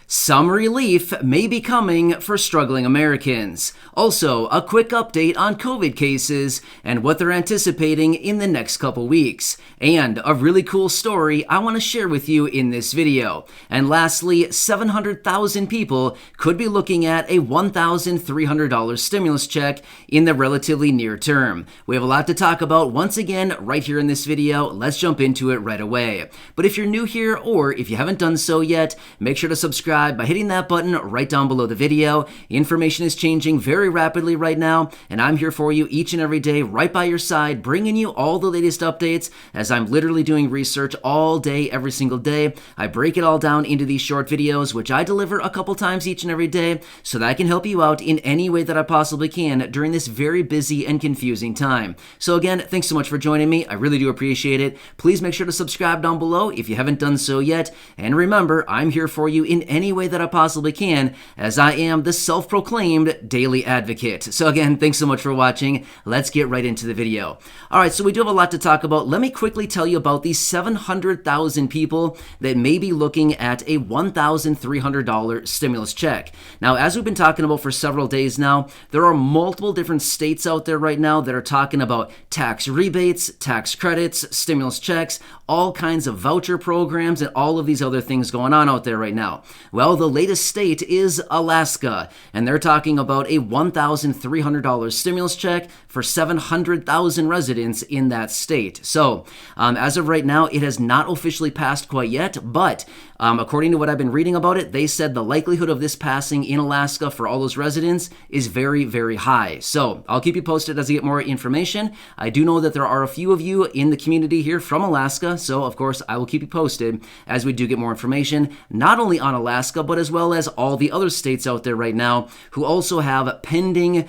Some relief may be coming for struggling Americans. Also, a quick update on COVID cases and what they're anticipating in the next couple weeks. And a really cool story I want to share with you in this video. And lastly, 700,000 people could be looking at a $1,300 stimulus check in the relatively near term. We have a lot to talk about once again right here in this video. Let's jump into it right away. But if you're new here or if you haven't done so yet, make sure to subscribe by hitting that button right down below the video. Information is changing very rapidly right now, and I'm here for you each and every day right by your side, bringing you all the latest updates as I'm literally doing research all day, every single day. I break it all down into these short videos, which I deliver a couple times each and every day so that I can help you out in any way that I possibly can during this very busy and confusing time. So again, thanks so much for joining me. I really do appreciate it. Please make sure to subscribe down below if you haven't done so yet. And remember, I'm here for you in any way that I possibly can, as I am the self-proclaimed daily advocate. So again, thanks so much for watching. Let's get right into the video. All right, so we do have a lot to talk about. Let me quickly tell you about these 700,000 people that may be looking at a $1,300 stimulus check. Now, as we've been talking about for several days now, there are multiple different states out there right now that are talking about tax rebates, tax credits, stimulus checks, all kinds of voucher programs, and all of these other things going on out there right now. Well, the latest state is Alaska, and they're talking about a $1,300 stimulus check for 700,000 residents in that state. So, as of right now, it has not officially passed quite yet, but according to what I've been reading about it, they said the likelihood of this passing in Alaska for all those residents is very, very high. So, I'll keep you posted as I get more information. I do know that there are a few of you in the community here from Alaska, so of course, I will keep you posted as we do get more information, not only on Alaska, but as well as all the other states out there right now who also have pending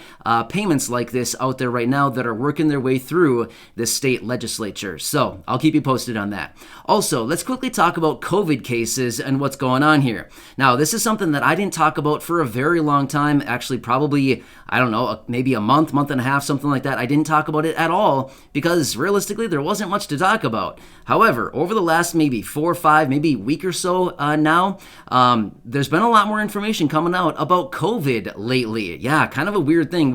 payments like this out there right now that are working their way through the state legislature. So I'll keep you posted on that. Also, let's quickly talk about COVID cases and what's going on here. Now, this is something that I didn't talk about for a very long time, actually probably, I don't know, maybe a month and a half, something like that. I didn't talk about it at all because realistically, there wasn't much to talk about. However, over the last maybe 4 or 5, maybe week or so now, there's been a lot more information coming out about COVID lately. Yeah, kind of a weird thing.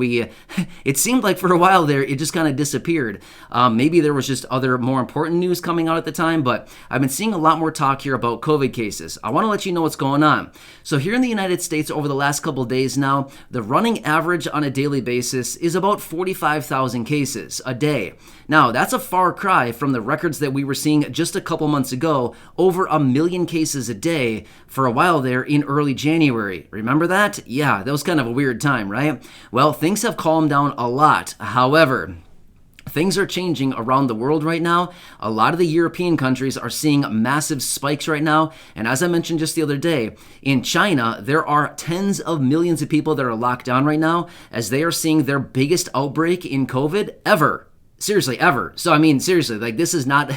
It seemed like for a while there, it just kind of disappeared. Maybe there was just other more important news coming out at the time, but I've been seeing a lot more talk here about COVID cases. I want to let you know what's going on. So here in the United States, over the last couple of days now, the running average on a daily basis is about 45,000 cases a day. Now, that's a far cry from the records that we were seeing just a couple months ago, over 1 million cases a day for a while there in early January. Remember that? Yeah, that was kind of a weird time, right? Well, things have calmed down a lot. However, things are changing around the world right now. A lot of the European countries are seeing massive spikes right now. And as I mentioned just the other day, in China, there are tens of millions of people that are locked down right now as they are seeing their biggest outbreak in COVID ever. Seriously, ever. So, I mean, seriously, like this is not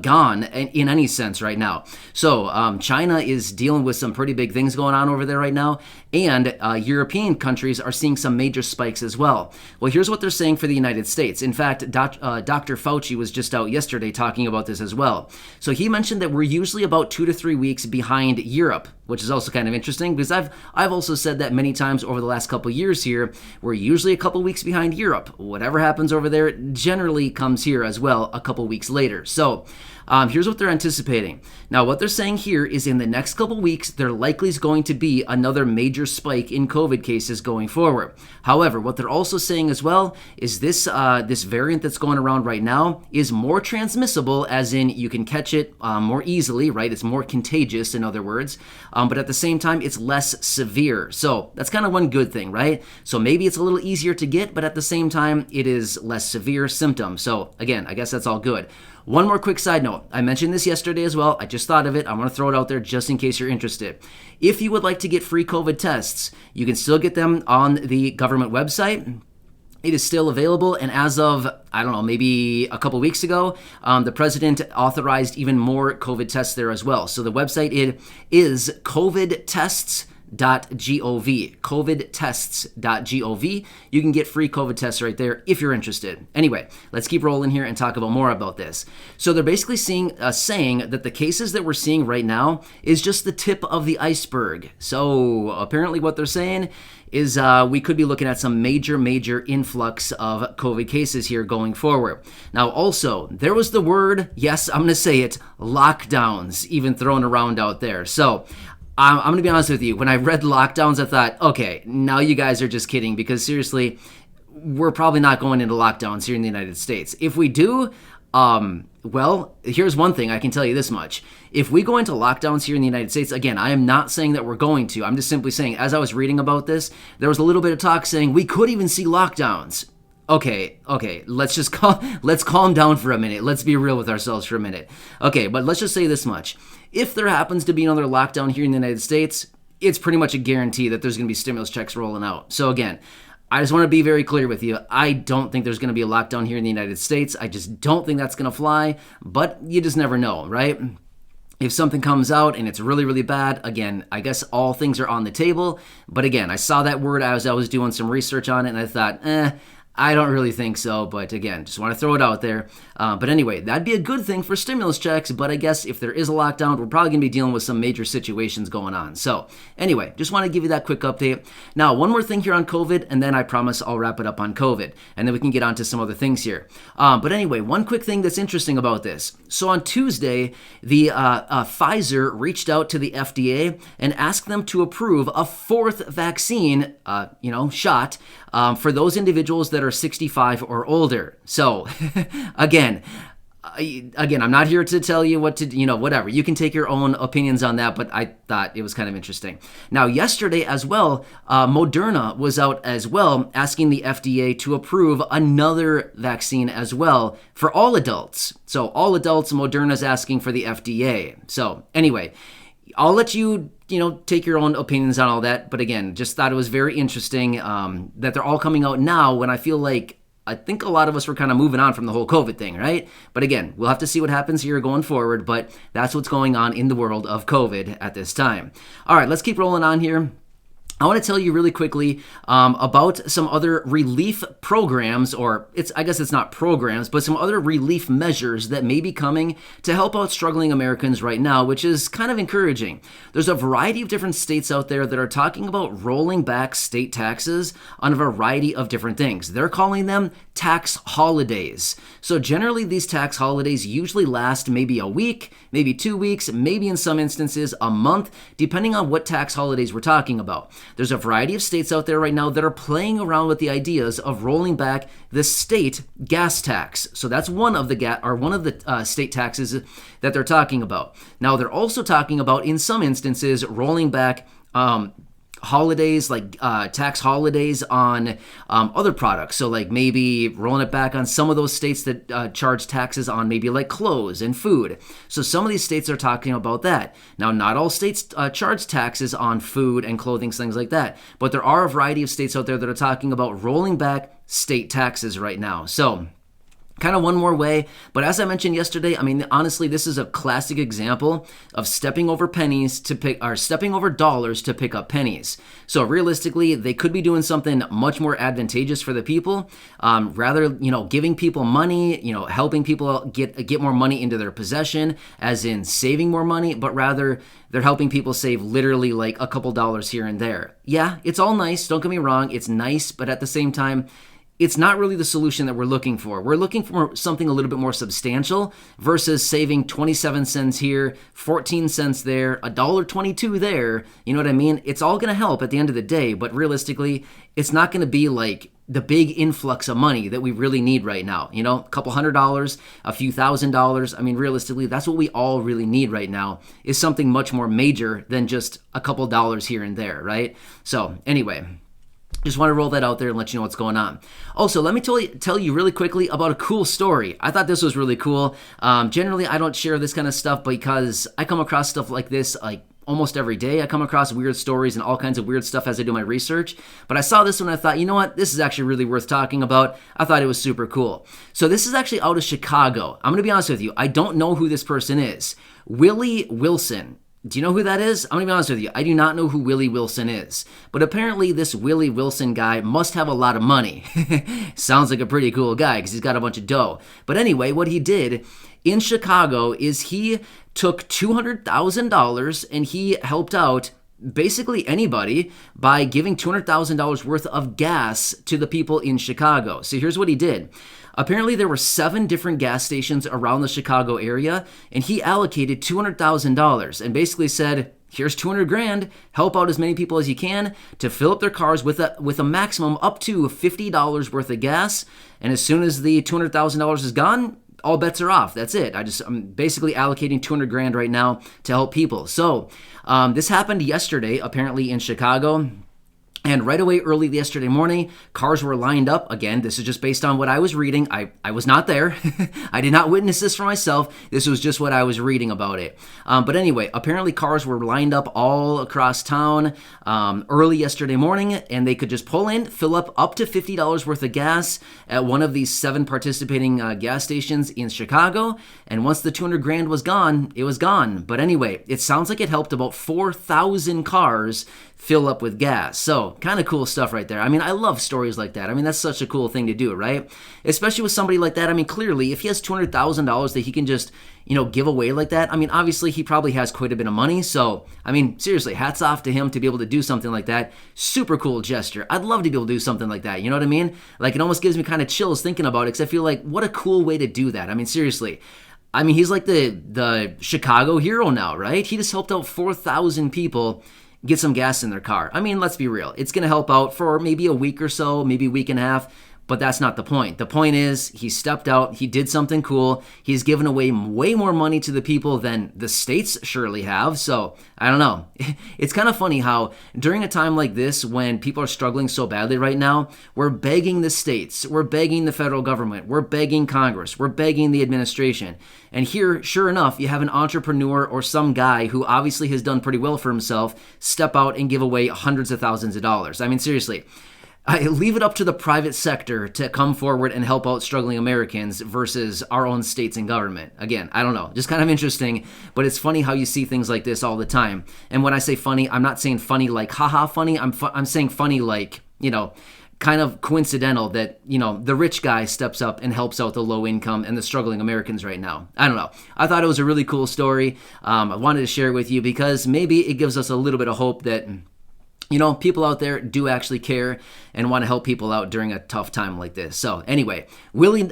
gone in any sense right now. So, China is dealing with some pretty big things going on over there right now, and European countries are seeing some major spikes as well. Well, here's what they're saying for the United States. In fact, Dr. Fauci was just out yesterday talking about this as well. So he mentioned that we're usually about 2 to 3 weeks behind Europe, which is also kind of interesting because I've also said that many times over the last couple years here. We're usually a couple weeks behind Europe. Whatever happens over there generally comes here as well a couple weeks later. So here's what they're anticipating. Now, what they're saying here is in the next couple weeks, there likely is going to be another major spike in COVID cases going forward. However, what they're also saying as well is this variant that's going around right now is more transmissible, as in you can catch it more easily, right? It's more contagious, in other words, but at the same time, it's less severe. So that's kind of one good thing, right? So maybe it's a little easier to get, but at the same time, it is less severe symptoms. So again, I guess that's all good. One more quick side note. I mentioned this yesterday as well. I just thought of it. I want to throw it out there just in case you're interested. If you would like to get free COVID tests, you can still get them on the government website. It is still available, and as of, I don't know, maybe a couple weeks ago, the president authorized even more COVID tests there as well. So the website is covidtests.gov covidtests.gov. You can get free COVID tests right there if you're interested. Anyway, let's keep rolling here and talk about more about this. So they're basically saying that the cases that we're seeing right now is just the tip of the iceberg. So apparently what they're saying is we could be looking at some major influx of COVID cases here going forward. Now, also, there was the word, yes, I'm going to say it, lockdowns, even thrown around out there. So I'm going to be honest with you. When I read lockdowns, I thought, okay, now you guys are just kidding, because seriously, we're probably not going into lockdowns here in the United States. If we do, well, here's one thing, I can tell you this much. If we go into lockdowns here in the United States, again, I am not saying that we're going to. I'm just simply saying, as I was reading about this, there was a little bit of talk saying we could even see lockdowns. Okay, let's calm down for a minute. Let's be real with ourselves for a minute. Okay, but let's just say this much. If there happens to be another lockdown here in the United States, it's pretty much a guarantee that there's going to be stimulus checks rolling out. So again, I just want to be very clear with you. I don't think there's going to be a lockdown here in the United States. I just don't think that's going to fly, but you just never know, right? If something comes out and it's really bad, again, I guess all things are on the table. But again, I saw that word as I was doing some research on it, and I thought, I don't really think so, but again, just want to throw it out there. But anyway, that'd be a good thing for stimulus checks, but I guess if there is a lockdown, we're probably going to be dealing with some major situations going on. So anyway, just want to give you that quick update. Now, one more thing here on COVID, and then I promise I'll wrap it up on COVID, and then we can get on to some other things here. But anyway, one quick thing that's interesting about this. So on Tuesday, the Pfizer reached out to the FDA and asked them to approve a fourth vaccine, shot for those individuals that are 65 or older. So again, I'm not here to tell you what to, whatever. You can take your own opinions on that, but I thought it was kind of interesting. Now, yesterday as well, Moderna was out as well asking the FDA to approve another vaccine as well for all adults. So all adults, Moderna's asking for the FDA. So anyway, I'll let you, take your own opinions on all that. But again, just thought it was very interesting that they're all coming out now when I feel like I think a lot of us were kind of moving on from the whole COVID thing, right? But again, we'll have to see what happens here going forward, but that's what's going on in the world of COVID at this time. All right, let's keep rolling on here. I want to tell you really quickly about some other relief programs, or I guess it's not programs, but some other relief measures that may be coming to help out struggling Americans right now, which is kind of encouraging. There's a variety of different states out there that are talking about rolling back state taxes on a variety of different things. They're calling them tax holidays. So generally, these tax holidays usually last maybe a week, maybe 2 weeks, maybe in some instances a month, depending on what tax holidays we're talking about. There's a variety of states out there right now that are playing around with the ideas of rolling back the state gas tax. So that's one of the state taxes that they're talking about. Now, they're also talking about, in some instances, rolling back holidays, like tax holidays on other products. So like maybe rolling it back on some of those states that charge taxes on maybe like clothes and food. So some of these states are talking about that. Now, not all states charge taxes on food and clothing, things like that. But there are a variety of states out there that are talking about rolling back state taxes right now. So kind of one more way, but as I mentioned yesterday, I mean, honestly, this is a classic example of stepping over dollars to pick up pennies. So realistically, they could be doing something much more advantageous for the people, rather, giving people money, helping people get more money into their possession, as in saving more money, but rather they're helping people save literally like a couple dollars here and there. Yeah, it's all nice. Don't get me wrong. It's nice, but at the same time, it's not really the solution that we're looking for. We're looking for something a little bit more substantial versus saving 27 cents here, 14 cents there, $1.22 there. You know what I mean? It's all going to help at the end of the day, but realistically, it's not going to be like the big influx of money that we really need right now. A couple $100, a few $1,000. I mean, realistically, that's what we all really need right now, is something much more major than just a couple dollars here and there, right? So anyway, just want to roll that out there and let you know what's going on. Also, let me tell you really quickly about a cool story. I thought this was really cool. Generally, I don't share this kind of stuff because I come across stuff like this like almost every day. I come across weird stories and all kinds of weird stuff as I do my research. But I saw this one and I thought, you know what? This is actually really worth talking about. I thought it was super cool. So this is actually out of Chicago. I'm going to be honest with you. I don't know who this person is. Willie Wilson. Do you know who that is? I'm gonna be honest with you. I do not know who Willie Wilson is. But apparently this Willie Wilson guy must have a lot of money. Sounds like a pretty cool guy because he's got a bunch of dough. But anyway, what he did in Chicago is he took $200,000 and he helped out basically anybody by giving $200,000 worth of gas to the people in Chicago. So here's what he did. Apparently there were 7 different gas stations around the Chicago area, and he allocated $200,000 and basically said, here's 200 grand, help out as many people as you can to fill up their cars with a maximum up to $50 worth of gas. And as soon as the $200,000 is gone, all bets are off. That's it. I'm basically allocating 200 grand right now to help people. So this happened yesterday, apparently in Chicago. And right away, early yesterday morning, cars were lined up. Again, this is just based on what I was reading. I was not there. I did not witness this for myself. This was just what I was reading about it. But anyway, apparently cars were lined up all across town early yesterday morning, and they could just pull in, fill up to $50 worth of gas at one of these 7 participating gas stations in Chicago. And once the 200 grand was gone, it was gone. But anyway, it sounds like it helped about 4,000 cars fill up with gas. So kind of cool stuff right there. I mean, I love stories like that. I mean, that's such a cool thing to do, right? Especially with somebody like that. I mean, clearly, if he has $200,000 that he can just, give away like that, I mean, obviously he probably has quite a bit of money. So, I mean, seriously, hats off to him to be able to do something like that. Super cool gesture. I'd love to be able to do something like that. You know what I mean? Like, it almost gives me kind of chills thinking about it because I feel like, what a cool way to do that. I mean, seriously. I mean, he's like the Chicago hero now, right? He just helped out 4,000 people get some gas in their car. I mean, let's be real. It's going to help out for maybe a week or so, maybe a week and a half, but that's not the point. The point is he stepped out, he did something cool, he's given away way more money to the people than the states surely have, so I don't know. It's kind of funny how during a time like this when people are struggling so badly right now, we're begging the states, we're begging the federal government, we're begging Congress, we're begging the administration. And here, sure enough, you have an entrepreneur or some guy who obviously has done pretty well for himself step out and give away hundreds of thousands of dollars. I mean, seriously. I leave it up to the private sector to come forward and help out struggling Americans versus our own states and government. Again, I don't know. Just kind of interesting, but it's funny how you see things like this all the time. And when I say funny, I'm not saying funny like haha funny. I'm saying funny like, kind of coincidental that, the rich guy steps up and helps out the low income and the struggling Americans right now. I don't know. I thought it was a really cool story. I wanted to share it with you because maybe it gives us a little bit of hope that people out there do actually care and want to help people out during a tough time like this. So anyway, Willie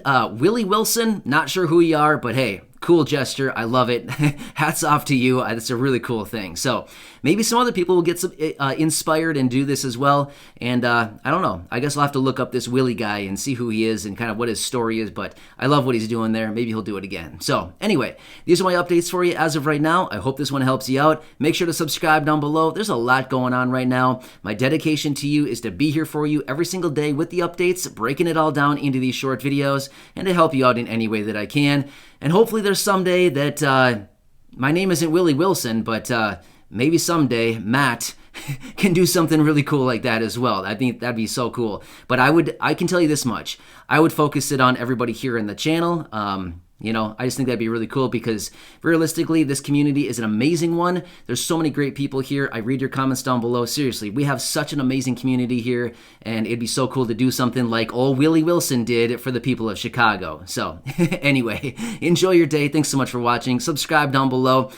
Wilson, not sure who you are, but hey, cool gesture. I love it. Hats off to you. It's a really cool thing. So maybe some other people will get some inspired and do this as well. And I don't know. I guess I'll have to look up this Willie guy and see who he is and kind of what his story is. But I love what he's doing there. Maybe he'll do it again. So anyway, these are my updates for you as of right now. I hope this one helps you out. Make sure to subscribe down below. There's a lot going on right now. My dedication to you is to be here for you every single day with the updates, breaking it all down into these short videos, and to help you out in any way that I can. And hopefully there's someday that my name isn't Willie Wilson, but maybe someday Matt can do something really cool like that as well. I think that'd be so cool. But I can tell you this much. I would focus it on everybody here in the channel. I just think that'd be really cool because realistically, this community is an amazing one. There's so many great people here. I read your comments down below. Seriously, we have such an amazing community here, and it'd be so cool to do something like old Willie Wilson did for the people of Chicago. So anyway, enjoy your day. Thanks so much for watching. Subscribe down below.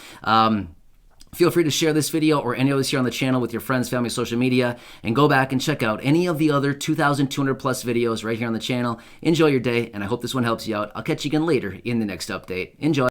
Feel free to share this video or any others here on the channel with your friends, family, social media, and go back and check out any of the other 2,200 plus videos right here on the channel. Enjoy your day, and I hope this one helps you out. I'll catch you again later in the next update. Enjoy.